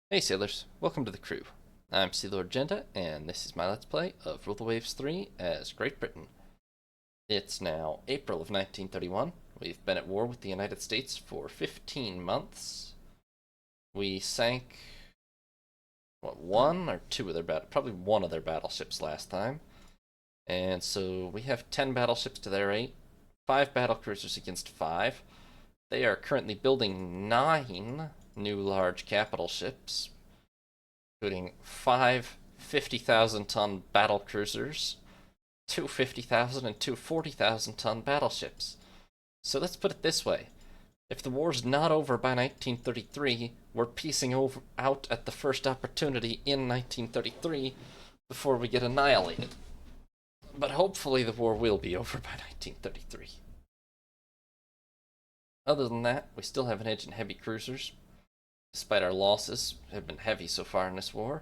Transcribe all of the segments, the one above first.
Hey sailors, welcome to the crew. I'm Sea Lord Genta, and this is my Let's Play of Rule the Waves 3 as Great Britain. It's now April of 1931. We've been at war with the United States for 15 months. We sank, one or two of their probably one of their battleships last time. And so we have 10 battleships to their 8, 5 battlecruisers against 5. They are currently building 9 new large capital ships, including 5 50,000-ton battle cruisers, two 50,000 and two 40,000-ton battleships. So let's put it this way. If the war's not over by 1933, we're piecing out at the first opportunity in 1933 before we get annihilated. But hopefully the war will be over by 1933. Other than that, we still have an edge in heavy cruisers. Despite our losses have been heavy so far in this war,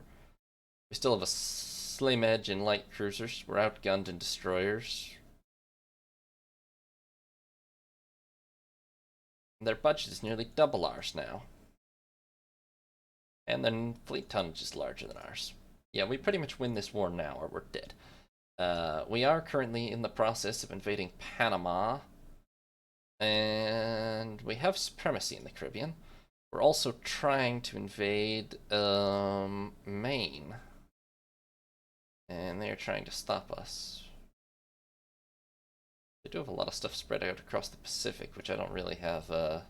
we still have a slim edge in light cruisers. We're outgunned in destroyers. Their budget is nearly double ours now. And then fleet tonnage is larger than ours. Yeah, we pretty much win this war now or we're dead. We are currently in the process of invading Panama. And we have supremacy in the Caribbean. We're also trying to invade Maine. And they're trying to stop us. They do have a lot of stuff spread out across the Pacific, which I don't really have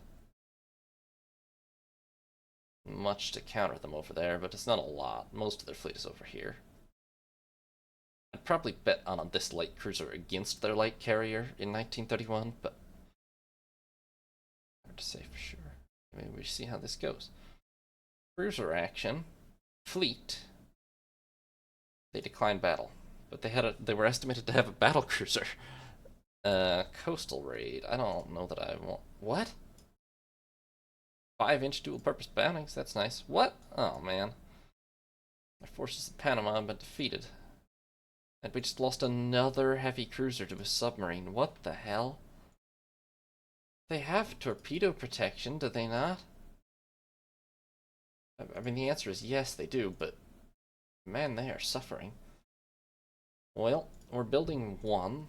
much to counter them over there, but it's not a lot. Most of their fleet is over here. I'd probably bet on this light cruiser against their light carrier in 1931, but hard to say for sure. Maybe we see how this goes. Cruiser action, fleet. They declined battle, but they were estimated to have a battle cruiser. Coastal raid. I don't know that I want. What? 5-inch dual-purpose boundings. That's nice. What? Oh man. Our forces in Panama have been defeated. And we just lost another heavy cruiser to a submarine. What the hell? They have torpedo protection, do they not? I mean, the answer is yes, they do, but man, they are suffering. Well, we're building one.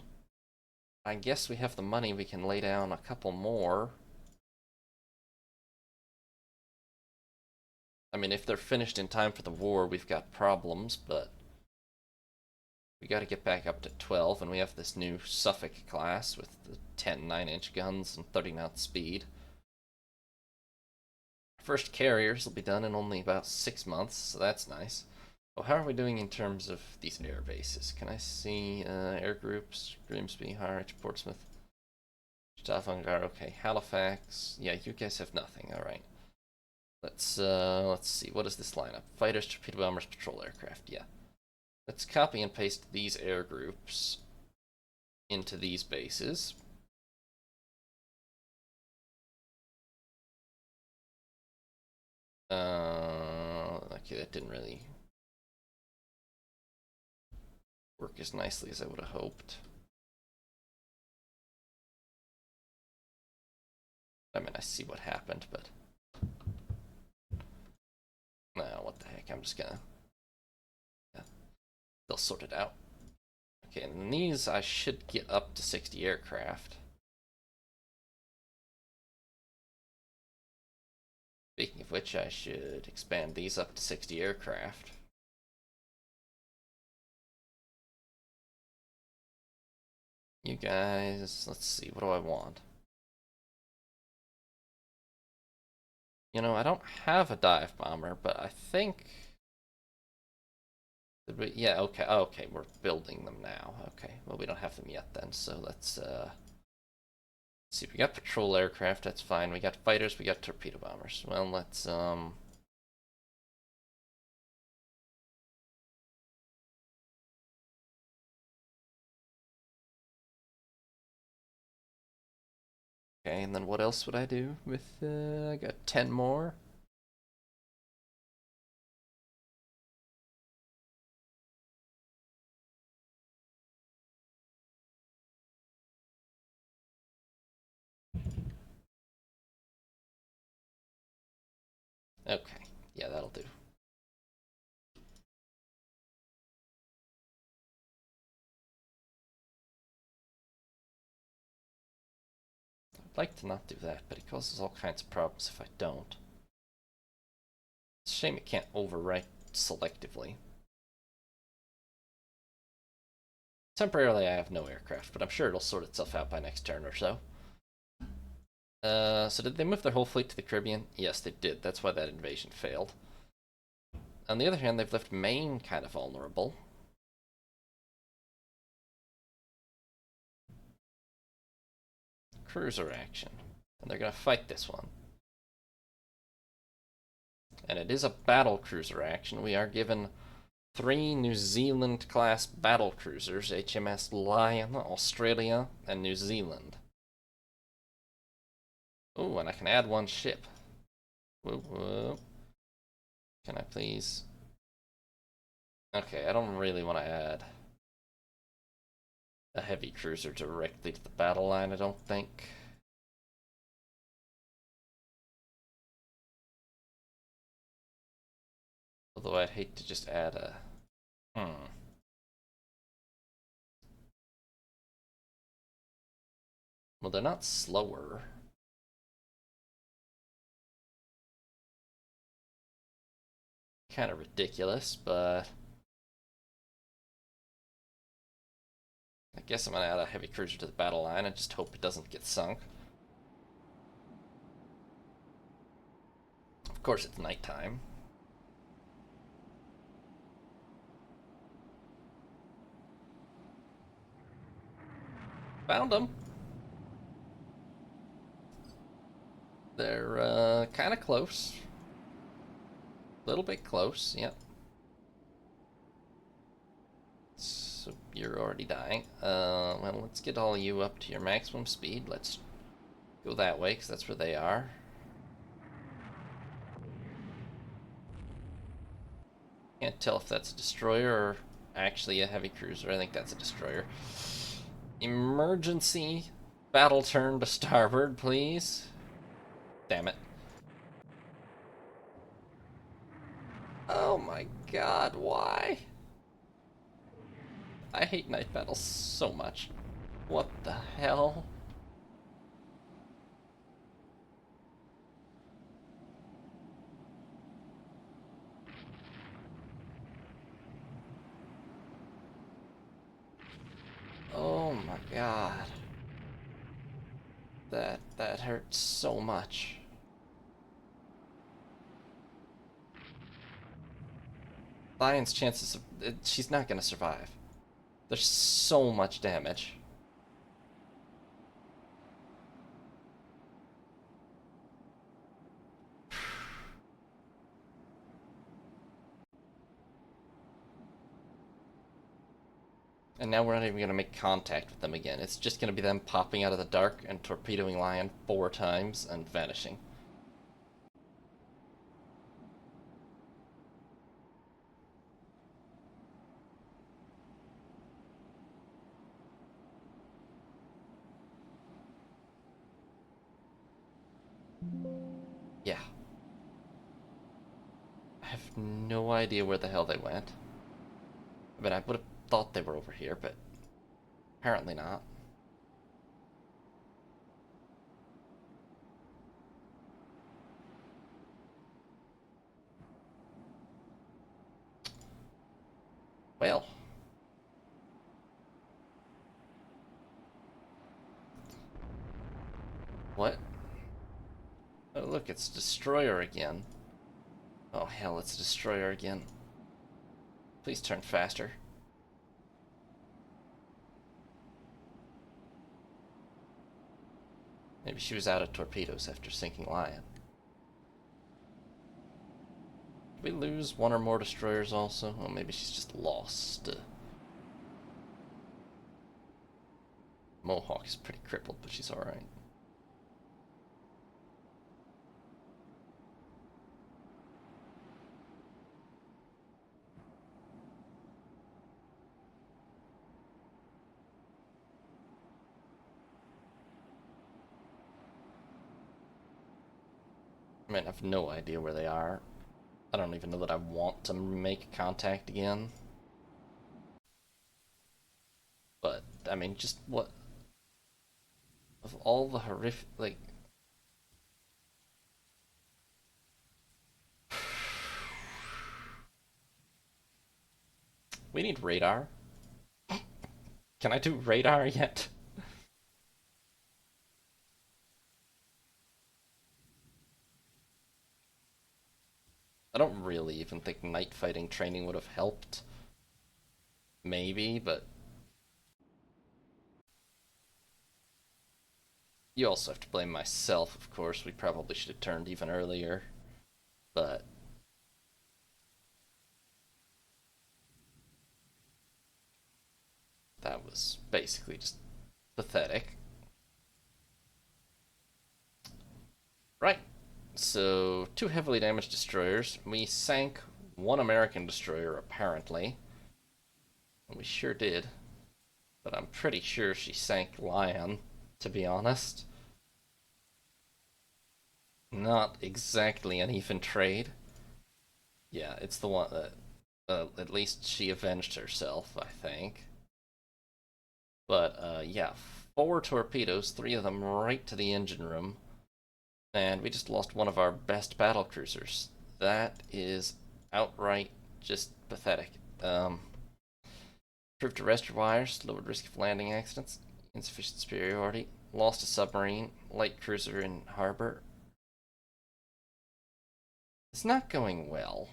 I guess we have the money, we can lay down a couple more. I mean, if they're finished in time for the war, we've got problems, but we gotta get back up to 12, and we have this new Suffolk class with the 10 9-inch guns and 30 knot speed. First carriers will be done in only about 6 months, so that's nice. Oh, how are we doing in terms of these air bases? Can I see air groups? Grimsby, Harwich, Portsmouth, Stavanger. Okay, Halifax. Yeah, you guys have nothing. All right. Let's see. What is this lineup? Fighters, torpedo bombers, patrol aircraft. Yeah. Let's copy and paste these air groups into these bases. Okay, that didn't really work as nicely as I would have hoped. I mean, I see what happened, but no, what the heck? I'm just gonna. Yeah, they'll sort it out. Okay, and these I should get up to 60 aircraft. Speaking of which, I should expand these up to 60 aircraft. You guys, let's see, what do I want? You know, I don't have a dive bomber, but I think... Yeah, okay, okay, we're building them now. Okay, well, we don't have them yet then, so let's see, we got patrol aircraft, that's fine. We got fighters, we got torpedo bombers. Well, let's, okay, and then what else would I do with, I got 10 more. Okay, Yeah, that'll do. I'd like to not do that, but it causes all kinds of problems if I don't. It's a shame it can't overwrite selectively. Temporarily I have no aircraft, but I'm sure it'll sort itself out by next turn or so. So did they move their whole fleet to the Caribbean? Yes, they did. That's why that invasion failed. On the other hand, they've left Maine kind of vulnerable. Cruiser action. And they're going to fight this one. And it is a battle cruiser action. We are given 3 New Zealand class battle cruisers, HMS Lion, Australia, and New Zealand. Oh, and I can add 1 ship. Whoa, whoa. Can I please? Okay, I don't really want to add a heavy cruiser directly to the battle line, I don't think. Although I'd hate to just add a... Well, they're not slower. Kind of ridiculous, but... I guess I'm gonna add a heavy cruiser to the battle line and just hope it doesn't get sunk. Of course, it's nighttime. Found them. They're kind of close. A little bit close, yep. So you're already dying. Well, let's get all you up to your maximum speed. Let's go that way, because that's where they are. Can't tell if that's a destroyer or actually a heavy cruiser. I think that's a destroyer. Emergency battle turn to starboard, please. Damn it. Oh my god, why? I hate night battles so much. What the hell? Oh my god. That hurts so much. Lion's chances of... she's not gonna survive. There's so much damage. And now we're not even gonna make contact with them again. It's just gonna be them popping out of the dark and torpedoing Lion 4 times and vanishing. Yeah. I have no idea where the hell they went. I mean, I would have thought they were over here, but apparently not. Well. What? Oh, look, it's Destroyer again. Oh, hell, it's Destroyer again. Please turn faster. Maybe she was out of torpedoes after sinking Lion. Did we lose 1 or more destroyers also? Oh, maybe she's just lost. Mohawk is pretty crippled, but she's alright. I mean, I have no idea where they are. I don't even know that I want to make contact again. But, I mean, just what... Of all the horrific... Like... We need radar. Can I do radar yet? I don't really even think night fighting training would have helped. Maybe, but you also have to blame myself, of course. We probably should have turned even earlier. But that was basically just pathetic. Right. So, two heavily damaged destroyers. We sank one American destroyer, apparently. We sure did. But I'm pretty sure she sank Lion, to be honest. Not exactly an even trade. Yeah, it's the one that at least she avenged herself, I think. But yeah, four torpedoes, three of them right to the engine room, and we just lost one of our best battle cruisers. That is outright just pathetic. Proved terrestrial wires, lowered risk of landing accidents, insufficient superiority, lost a submarine, light cruiser in harbor. It's not going well.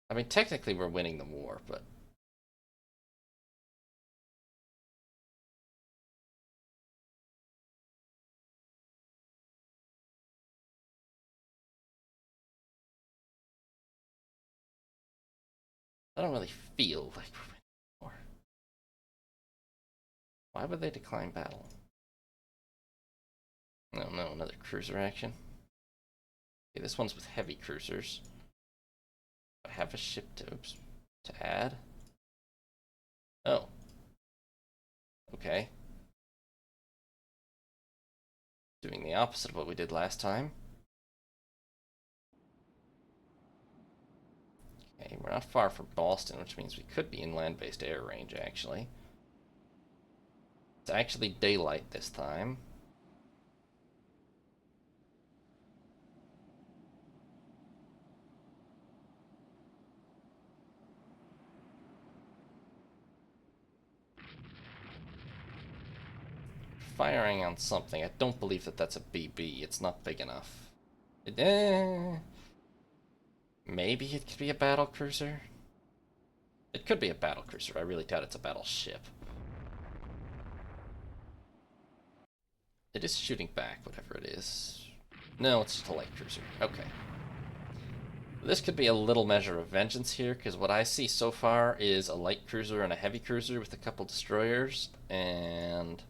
I mean, technically we're winning the war, but I don't really feel like we're winning the war. Why would they decline battle? No, no, another cruiser action. Okay, this one's with heavy cruisers. I have a ship to add. Oh. Okay. Doing the opposite of what we did last time. Okay, we're not far from Boston, which means we could be in land-based air range, actually. It's actually daylight this time. Firing on something. I don't believe that that's a BB. It's not big enough. Maybe it could be a battle cruiser. It could be a battle cruiser. I really doubt it's a battleship. It is shooting back, whatever it is. No, it's just a light cruiser. Okay. This could be a little measure of vengeance here, because what I see so far is a light cruiser and a heavy cruiser with a couple destroyers, and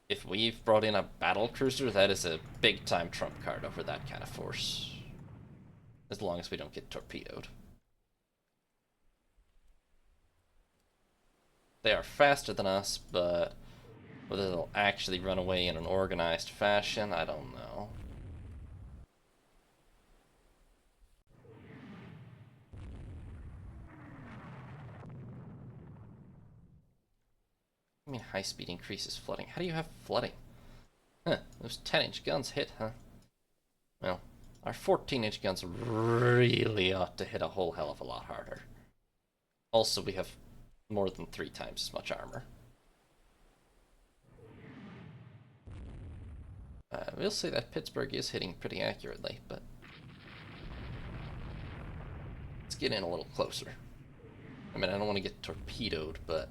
if we've brought in a battle cruiser, that is a big time trump card over that kind of force. As long as we don't get torpedoed. They are faster than us, but whether they'll actually run away in an organized fashion, I don't know. I mean, high speed increases flooding. How do you have flooding? Huh, those 10-inch guns hit, huh? Well, our 14-inch guns really ought to hit a whole hell of a lot harder. Also, we have more than 3 times as much armor. We'll say that Pittsburgh is hitting pretty accurately, but let's get in a little closer. I mean, I don't want to get torpedoed, but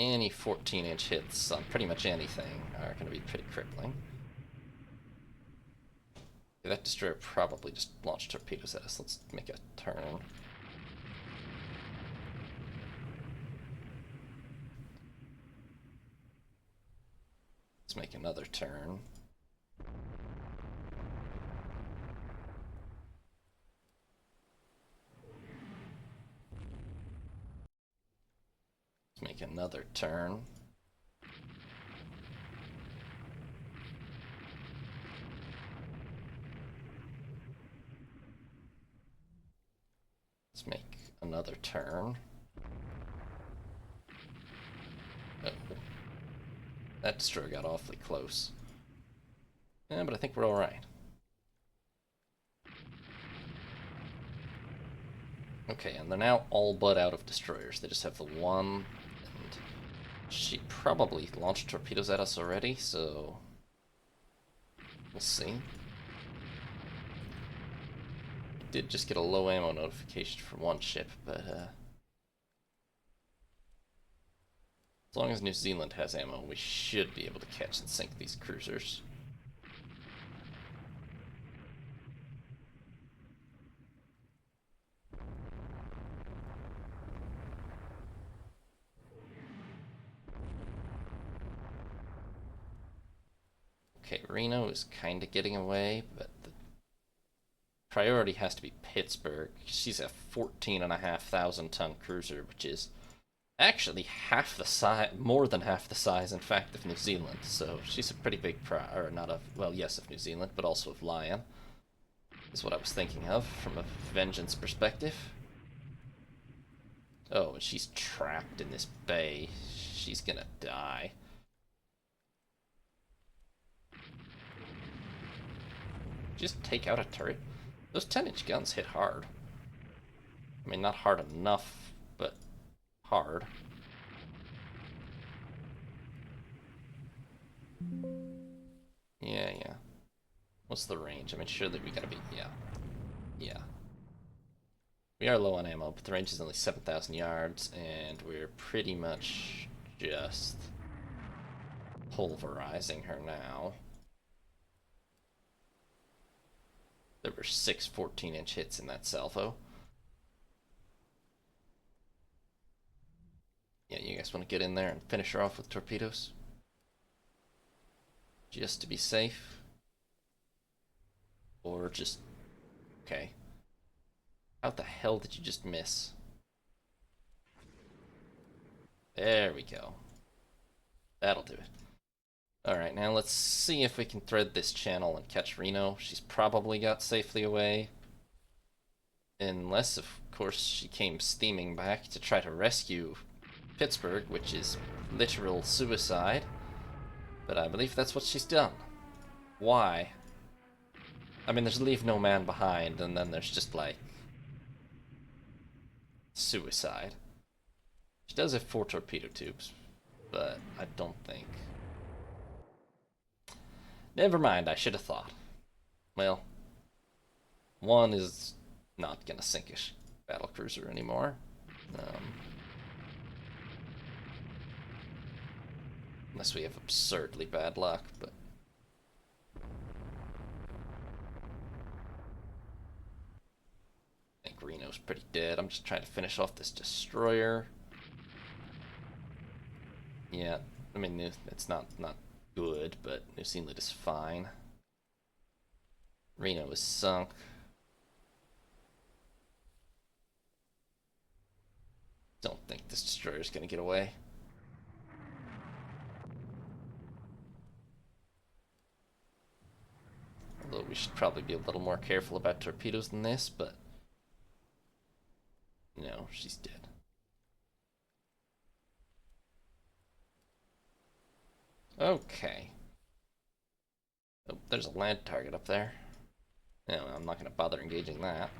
any 14-inch hits on pretty much anything are going to be pretty crippling. Okay, that destroyer probably just launched torpedoes at us. Let's make a turn. Let's make another turn. Let's make another turn. Let's make another turn. Oh. That destroyer got awfully close. Yeah, but I think we're alright. Okay, and they're now all but out of destroyers. They just have the one, and she probably launched torpedoes at us already, so we'll see. Did just get a low ammo notification from one ship, but as long as New Zealand has ammo, we should be able to catch and sink these cruisers. Okay, Reno is kind of getting away, but the priority has to be Pittsburgh. She's a 14,500 ton cruiser, which is actually half the size, more than half the size, in fact, of New Zealand. So she's a pretty big or not of, well, yes, of New Zealand, but also of Lion, is what I was thinking of from a vengeance perspective. Oh, and she's trapped in this bay. She's gonna die. Just take out a turret? Those 10-inch guns hit hard. I mean, not hard enough, but hard. Yeah. What's the range? I mean, sure that we gotta be... Yeah. We are low on ammo, but the range is only 7,000 yards, and we're pretty much just pulverizing her now. There were 6 14-inch hits in that salvo. Yeah, you guys want to get in there and finish her off with torpedoes? Just to be safe? Or just... Okay. How the hell did you just miss? There we go. That'll do it. Alright, now let's see if we can thread this channel and catch Reno. She's probably got safely away. Unless, of course, she came steaming back to try to rescue Pittsburgh, which is literal suicide. But I believe that's what she's done. Why? I mean, there's leave no man behind, and then there's just, like, suicide. She does have 4 torpedo tubes, but I don't think... Never mind, I should have thought. Well, one is not gonna sink a battlecruiser anymore. Unless we have absurdly bad luck, but... I think Reno's pretty dead. I'm just trying to finish off this destroyer. Yeah, I mean, it's not good, but New Zealand is fine. Reno is sunk. Don't think this destroyer's gonna get away. Although we should probably be a little more careful about torpedoes than this, but... No, she's dead. Okay. Oh, there's a land target up there. No, I'm not going to bother engaging that.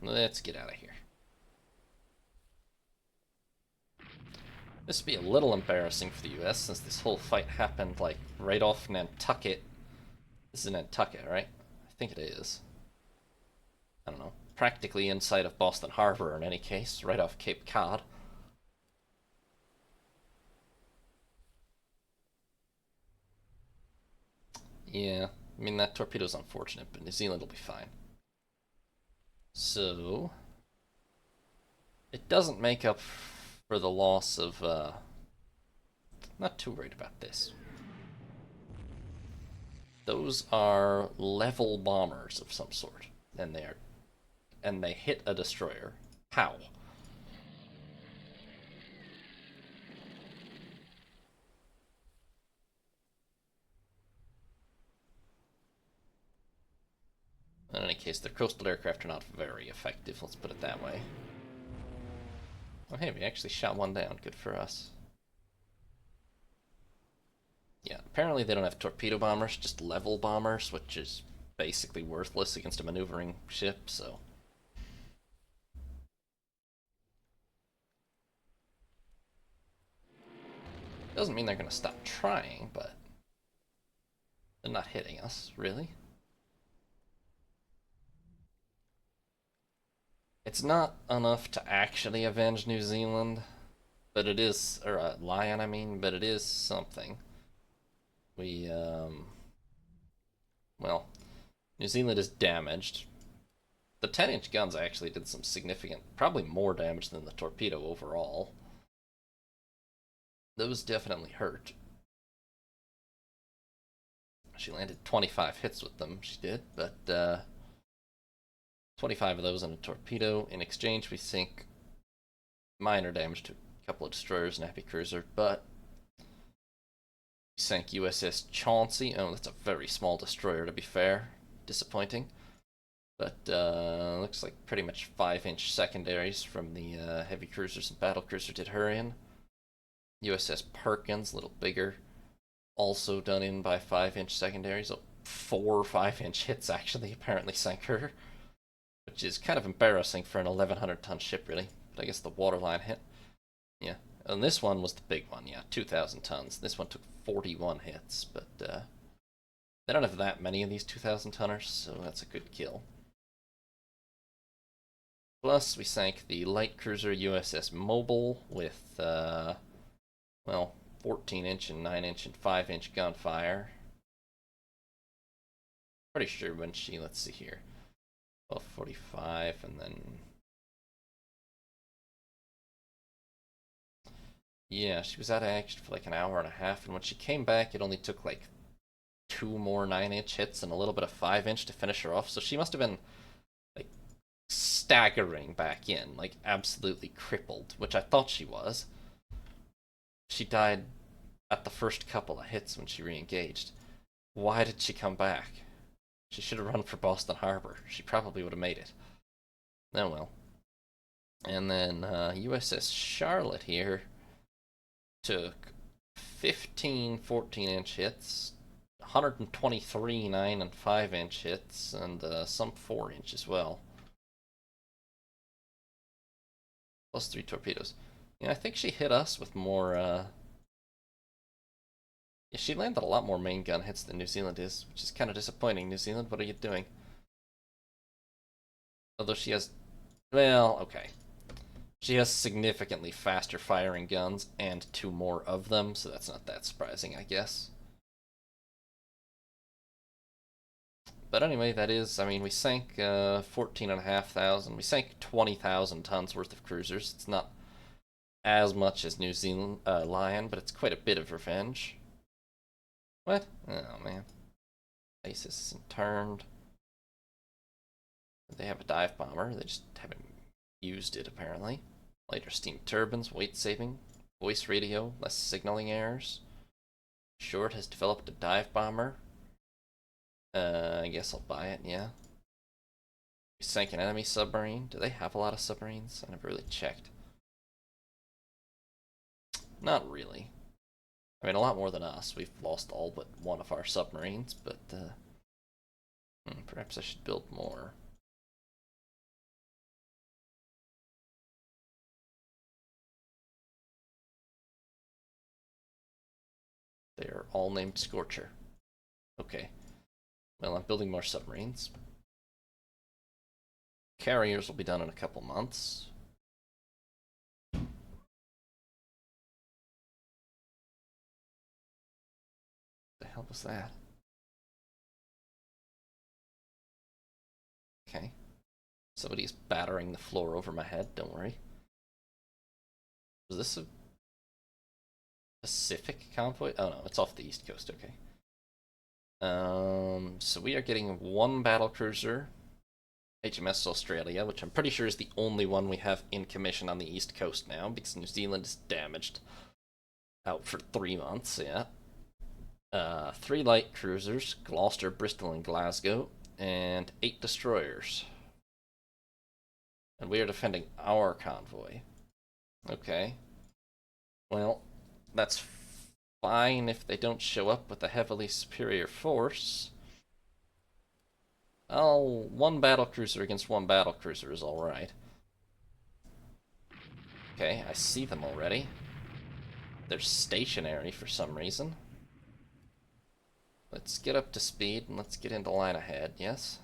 Let's get out of here. This would be a little embarrassing for the US since this whole fight happened like right off Nantucket. This is Nantucket, right? I think it is. I don't know. Practically inside of Boston Harbor in any case, right off Cape Cod. Yeah, I mean that torpedo's unfortunate, but New Zealand will be fine. So, it doesn't make up for the loss of, not too worried about this. Those are level bombers of some sort, and they hit a destroyer. How? In any case, their coastal aircraft are not very effective, let's put it that way. Oh hey, we actually shot one down, good for us. Yeah, apparently they don't have torpedo bombers, just level bombers, which is basically worthless against a maneuvering ship, so... Doesn't mean they're gonna stop trying, but... They're not hitting us, really. It's not enough to actually avenge New Zealand, but it is, or Lion, I mean, but it is something. We, well, New Zealand is damaged. The 10-inch guns actually did some significant, probably more damage than the torpedo overall. Those definitely hurt. She landed 25 hits with them, she did, but 25 of those on a torpedo. In exchange, we sink minor damage to a couple of destroyers and a heavy cruiser, but we sank USS Chauncey. Oh, that's a very small destroyer, to be fair. Disappointing. But looks like pretty much 5-inch secondaries from the heavy cruisers and battlecruiser did her in. USS Perkins, a little bigger, also done in by 5-inch secondaries. Oh, 4 5-inch hits actually apparently sank her, which is kind of embarrassing for an 1,100-ton ship, really. But I guess the waterline hit. Yeah, and this one was the big one. Yeah, 2,000 tons. This one took 41 hits, but they don't have that many of these 2,000 tonners, so that's a good kill. Plus, we sank the light cruiser USS Mobile with, well, 14-inch and 9-inch and 5-inch gunfire. Pretty sure when she, let's see here, 12:45, and then... Yeah, she was out of action for like an hour and a half, and when she came back, it only took like 2 more 9-inch hits and a little bit of 5-inch to finish her off, so she must have been like staggering back in, like absolutely crippled, which I thought she was. She died at the first couple of hits when she re-engaged. Why did she come back? She should have run for Boston Harbor. She probably would have made it. Oh well. And then USS Charlotte here took 15 14-inch hits, 123 9 and 5-inch hits, and some 4-inch as well. Plus 3 torpedoes. Yeah, I think she hit us with more. Yeah, she landed a lot more main gun hits than New Zealand is, which is kind of disappointing. New Zealand, what are you doing? Although she has. Well, okay. She has significantly faster firing guns and 2 more of them, so that's not that surprising, I guess. But anyway, that is, I mean, we sank 14,500. We sank 20,000 tons worth of cruisers. It's not as much as New Zealand Lion, but it's quite a bit of revenge. What? Oh, man. Basis isn't turned. They have a dive bomber. They just haven't used it, apparently. Lighter steam turbines, weight saving, voice radio, less signaling errors. Short has developed a dive bomber. I guess I'll buy it, yeah. We sank an enemy submarine. Do they have a lot of submarines? I never really checked. Not really. I mean, a lot more than us. We've lost all but one of our submarines, but perhaps I should build more. They are all named Scorcher. Okay. Well, I'm building more submarines. Carriers will be done in a couple months. The hell was that? Okay. Somebody's battering the floor over my head, don't worry. Was this a Pacific convoy? Oh no, it's off the East Coast, okay. So we are getting one battlecruiser, HMS Australia, which I'm pretty sure is the only one we have in commission on the East Coast now, because New Zealand is damaged. Out for 3 months, yeah. 3 light cruisers, Gloucester, Bristol, and Glasgow, and 8 destroyers. And we are defending our convoy. Okay. Well, that's fine if they don't show up with a heavily superior force. Oh, one battlecruiser against one battlecruiser is alright. Okay, I see them already. They're stationary for some reason. Let's get up to speed and let's get into line ahead, yes?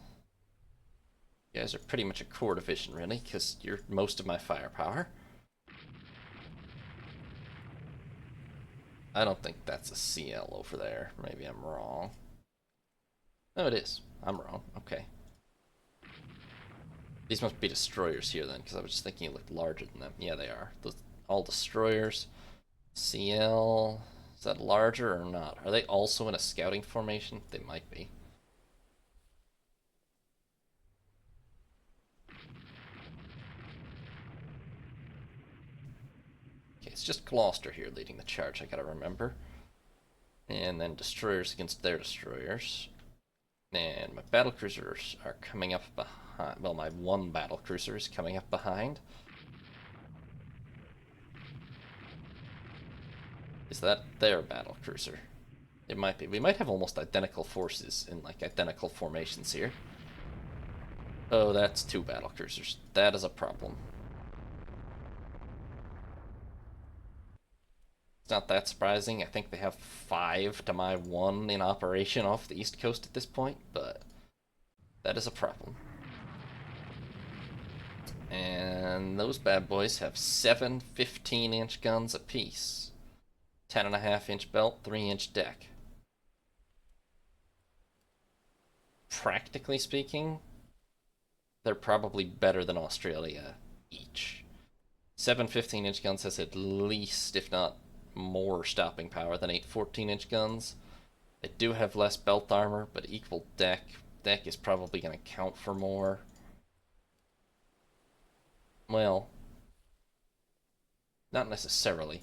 You guys are pretty much a core division, really, because you're most of my firepower. I don't think that's a CL over there. Maybe I'm wrong. No, it is. I'm wrong. Okay. These must be destroyers here then, because I was just thinking it looked larger than them. Yeah, they are. All destroyers. CL. Is that larger or not? Are they also in a scouting formation? They might be. Okay, it's just Gloucester here leading the charge, I gotta remember. And then destroyers against their destroyers. And my battlecruisers are coming up behind. Well, my one battlecruiser is coming up behind. Is that their battlecruiser? It might be. We might have almost identical forces in, like, identical formations here. Oh, that's 2 battlecruisers. That is a problem. It's not that surprising. I think they have 5 to my 1 in operation off the East Coast at this point, but that is a problem. And those bad boys have 7 15-inch guns apiece. 10.5-inch belt, 3-inch deck. Practically speaking, they're probably better than Australia each. 7 15-inch guns has at least, if not more, stopping power than 8 14-inch guns. They do have less belt armor, but equal deck. Deck is probably going to count for more. Well, not necessarily.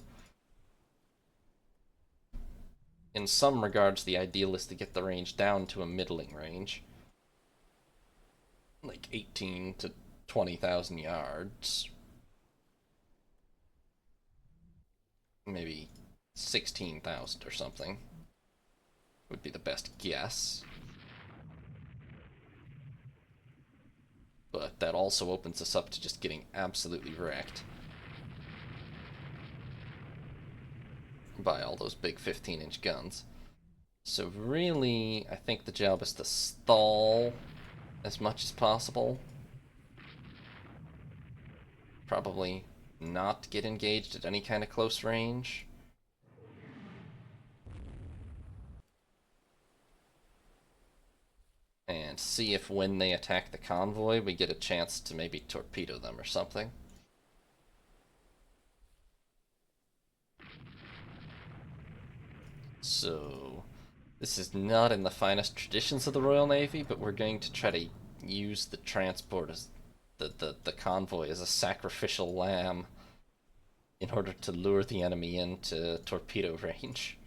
In some regards, the ideal is to get the range down to a middling range. Like 18 to 20,000 yards. Maybe 16,000 or something would be the best guess. But that also opens us up to just getting absolutely wrecked by all those big 15-inch guns. So really, I think the job is to stall as much as possible. Probably not get engaged at any kind of close range. And see if when they attack the convoy, we get a chance to maybe torpedo them or something. So, this is not in the finest traditions of the Royal Navy, but we're going to try to use the transport as the convoy as a sacrificial lamb in order to lure the enemy into torpedo range.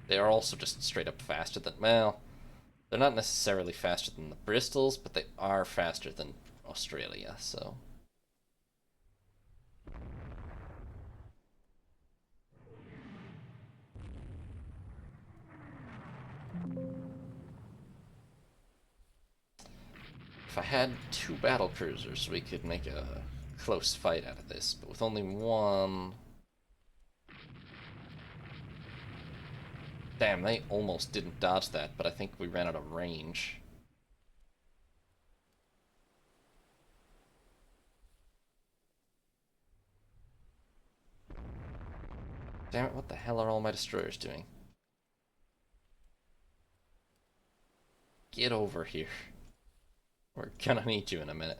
They are also just straight up faster than, well, they're not necessarily faster than the Bristols, but they are faster than Australia, so. If I had 2 battlecruisers, we could make a close fight out of this, but with only 1... Damn, they almost didn't dodge that, but I think we ran out of range. Damn it, what the hell are all my destroyers doing? get over here. We're gonna need you in a minute.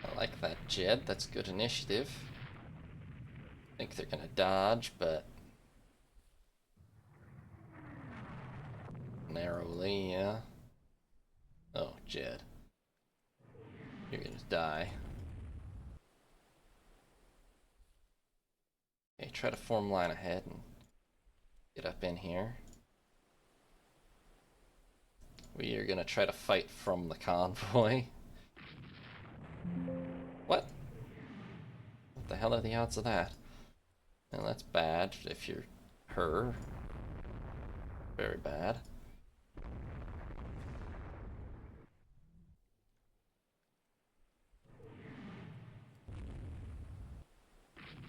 I like that, Jed. That's good initiative. I think they're gonna dodge, but narrowly, yeah. Oh, Jed. You're gonna die. Okay, try to form line ahead and get up in here. We are gonna try to fight from the convoy. What? What the hell are the odds of that? Well, that's bad if you're her. Very bad.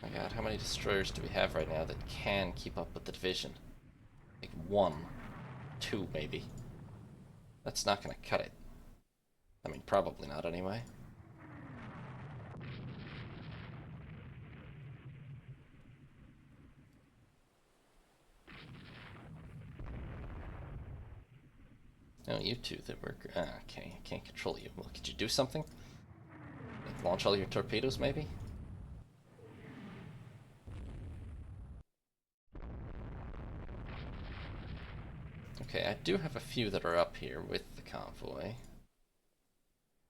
My god, how many destroyers do we have right now that can keep up with the division? Like 1, 2 maybe. That's not gonna cut it. I mean, probably not anyway. No, you two that were... okay, I can't control you. Well, could you do something? Like launch all your torpedoes, maybe? Okay, I do have a few that are up here with the convoy.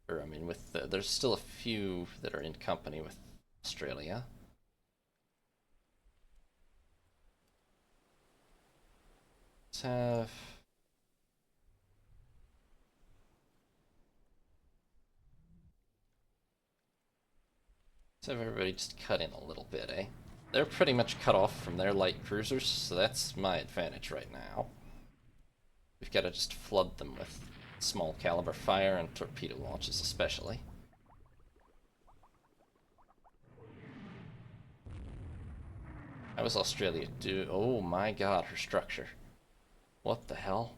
Or, I mean, with the... There's still a few that are in company with Australia. Let's have... Let's have everybody just cut in a little bit, eh? They're pretty much cut off from their light cruisers, so that's my advantage right now. We've got to just flood them with small caliber fire and torpedo launches especially. How was Australia do? Oh my god, her structure. What the hell?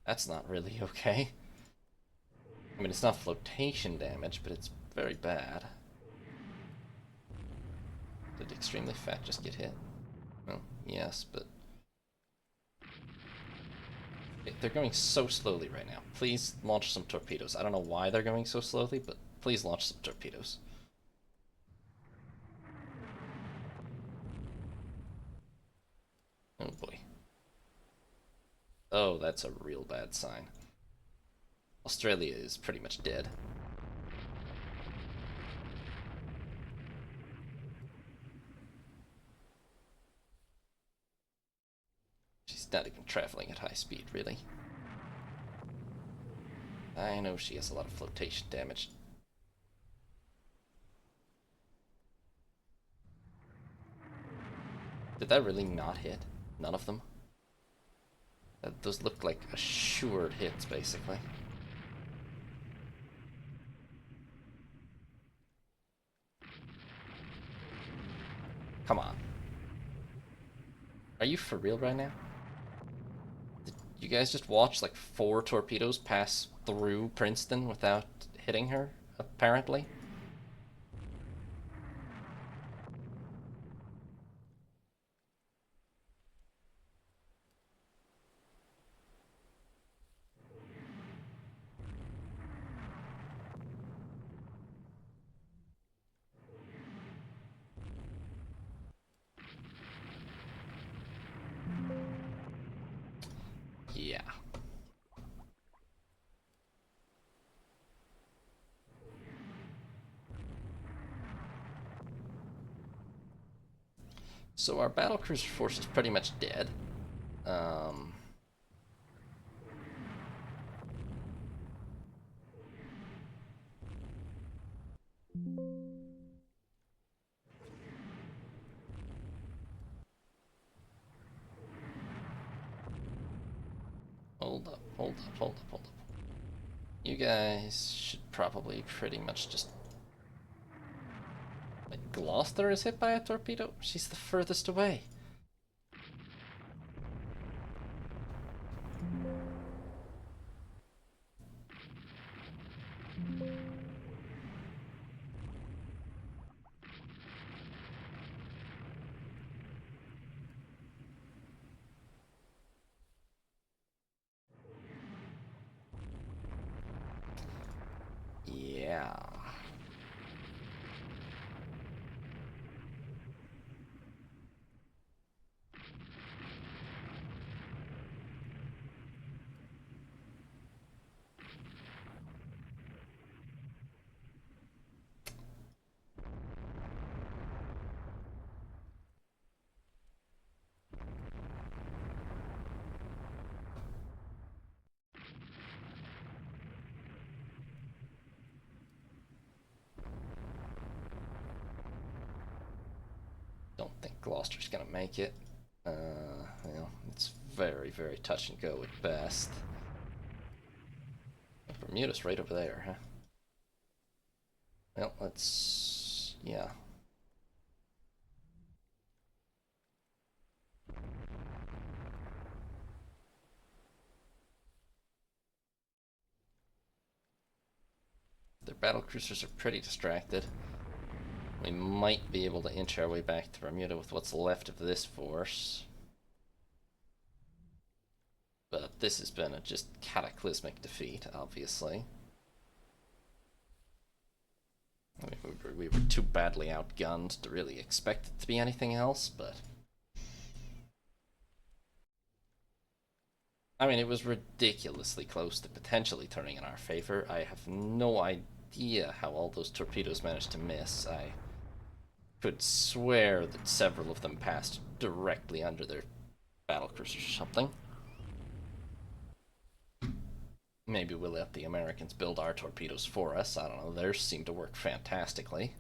That's not really okay. I mean, it's not flotation damage, but it's very bad. Did extremely fat just get hit? Well, yes, but... They're going so slowly right now. Please launch some torpedoes. I don't know why they're going so slowly, but please launch some torpedoes. Oh boy. Oh, that's a real bad sign. Australia is pretty much dead. She's not even traveling at high speed, really. I know she has a lot of flotation damage. Did that really not hit? None of them? Those looked like assured hits, basically. Come on. Are you for real right now? Did you guys just watch like 4 torpedoes pass through Princeton without hitting her, apparently? Yeah. So our battlecruiser force is pretty much dead. Hold up, hold up, hold up, hold up. You guys should probably pretty much just Like, Gloucester is hit by a torpedo? She's the furthest away. Yeah. Don't think Gloucester's gonna make it. Well, it's very, very touch and go at best. Bermuda's right over there, huh? Well, let's... yeah. Their battlecruisers are pretty distracted. We might be able to inch our way back to Bermuda with what's left of this force. But this has been a just cataclysmic defeat, obviously. I mean, we were too badly outgunned to really expect it to be anything else, but... I mean, it was ridiculously close to potentially turning in our favor. I have no idea how all those torpedoes managed to miss. I could swear that several of them passed directly under their battlecruisers or something. Maybe we'll let the Americans build our torpedoes for us. I don't know. Theirs seem to work fantastically.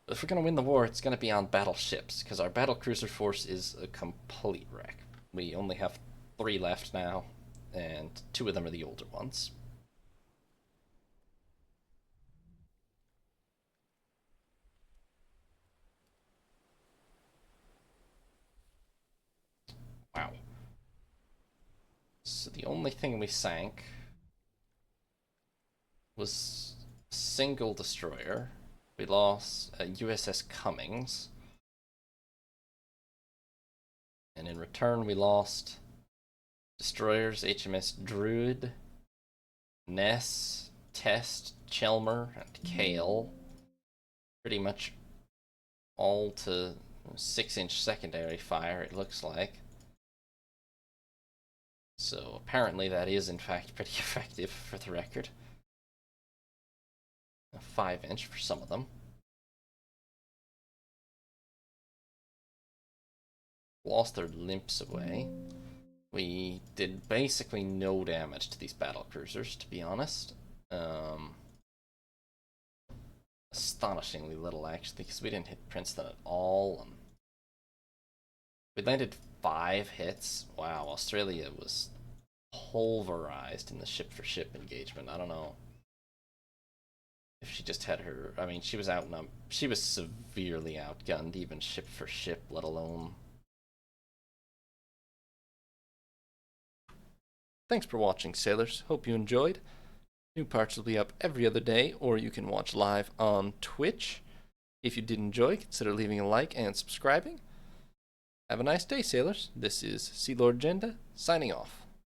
If we're going to win the war, it's going to be on battleships, because our battlecruiser force is a complete wreck. We only have 3 left now, and 2 of them are the older ones. Wow. So the only thing we sank was a single destroyer. We lost a USS Cummings. And in return, we lost destroyers HMS Druid, Ness, Test, Chelmer, and Kale. Pretty much all to 6-inch secondary fire, it looks like. So apparently that is in fact pretty effective, for the record. A 5-inch for some of them. Gloucester limps away. We did basically no damage to these battlecruisers, to be honest. Astonishingly little, actually, because we didn't hit Princeton at all. We landed 5 hits. Wow, Australia was pulverized in the ship-for-ship engagement. I don't know if she just had her... I mean, she was she was severely outgunned, even ship-for-ship, let alone... Thanks for watching, sailors. Hope you enjoyed. New parts will be up every other day, or you can watch live on Twitch. If you did enjoy, consider leaving a like and subscribing. Have a nice day, sailors. This is Sea Lord Jenda, signing off.